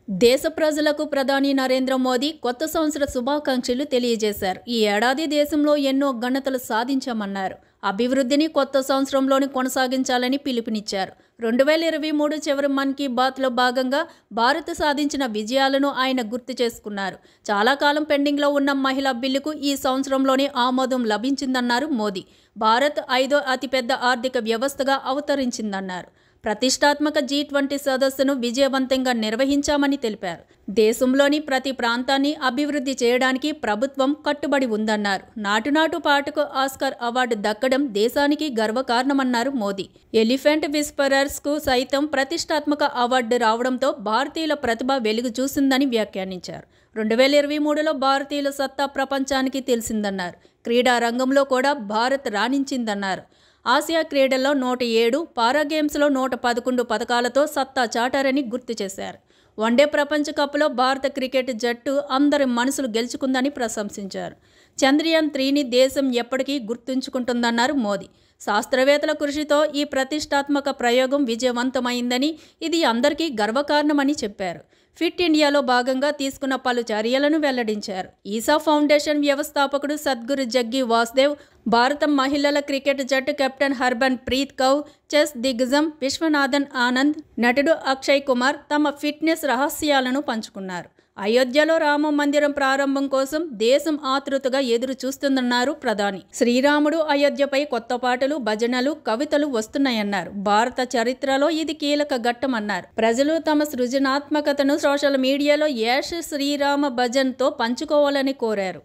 దేశ ప్రజలకు ప్రధాని నరేంద్ర మోదీ కొత్త సంవత్సర శుభాకాంక్షలు తెలియజేశారు. ఈ ఏడాది దేశంలో ఎన్నో ఘనతలు సాధించామన్నారు. అభివృద్ధిని కొత్త సంవత్సరంలోని కొనసాగించాలని పిలుపునిచ్చారు. 2023 చివరి మన్ కీ బాత్లో భాగంగా భారత్ సాధించిన విజయాలను ఆయన గుర్తు చేసుకున్నారు. చాలా కాలం పెండింగ్లో ఉన్న మహిళా బిల్లుకు ఈ సంవత్సరంలోనే ఆమోదం లభించిందన్నారు మోదీ. భారత్ 5వ అతిపెద్ద ఆర్థిక వ్యవస్థగా అవతరించిందన్నారు. ప్రతిష్టాత్మక G20 సదస్సును విజయవంతంగా నిర్వహించామని తెలిపారు. దేశంలోని ప్రతి ప్రాంతాన్ని అభివృద్ధి చేయడానికి ప్రభుత్వం కట్టుబడి ఉందన్నారు. నాటు పాటకు ఆస్కార్ అవార్డు దక్కడం దేశానికి గర్వకారణమన్నారు మోదీ. ఎలిఫెంట్ విస్పరర్స్కు సైతం ప్రతిష్టాత్మక అవార్డు రావడంతో భారతీయుల ప్రతిభ వెలుగు చూసిందని వ్యాఖ్యానించారు. 2023లో భారతీయుల సత్తా ప్రపంచానికి తెలిసిందన్నారు. క్రీడా రంగంలో కూడా భారత్ రాణించిందన్నారు. ఆసియా క్రీడల్లో 107, పారా గేమ్స్లో 111 పథకాలతో సత్తా చాటారని గుర్తు చేశారు. వన్డే ప్రపంచ కప్లో భారత క్రికెట్ జట్టు అందరి మనసులు గెలుచుకుందని ప్రశంసించారు. చంద్రయాన్ 3ని దేశం ఎప్పటికీ గుర్తుంచుకుంటుందన్నారు మోదీ. శాస్త్రవేత్తల కృషితో ఈ ప్రతిష్టాత్మక ప్రయోగం విజయవంతమైందని, ఇది అందరికీ గర్వకారణమని చెప్పారు. ఫిట్ ఇండియాలో భాగంగా తీసుకున్న పలు చర్యలను వెల్లడించారు. ఈసా ఫౌండేషన్ వ్యవస్థాపకుడు సద్గురు జగ్గి వాసుదేవ్, భారత మహిళల క్రికెట్ జట్టు కెప్టెన్ హర్మన్ ప్రీత్ కౌర్, చెస్ దిగ్గజం విశ్వనాథన్ ఆనంద్, నటుడు అక్షయ్ కుమార్ తమ ఫిట్నెస్ రహస్యాలను పంచుకున్నారు. అయోధ్యలో రామ మందిరం ప్రారంభం కోసం దేశం ఆతృతగా ఎదురు చూస్తుందన్నారు ప్రధాని. శ్రీరాముడు అయోధ్యపై కొత్త పాటలు, భజనలు, కవితలు వస్తున్నాయన్నారు. భారత చరిత్రలో ఇది కీలక ఘట్టమన్నారు. ప్రజలు తమ సృజనాత్మకతను సోషల్ మీడియాలో యాష్ శ్రీరామ భజన్తో పంచుకోవాలని కోరారు.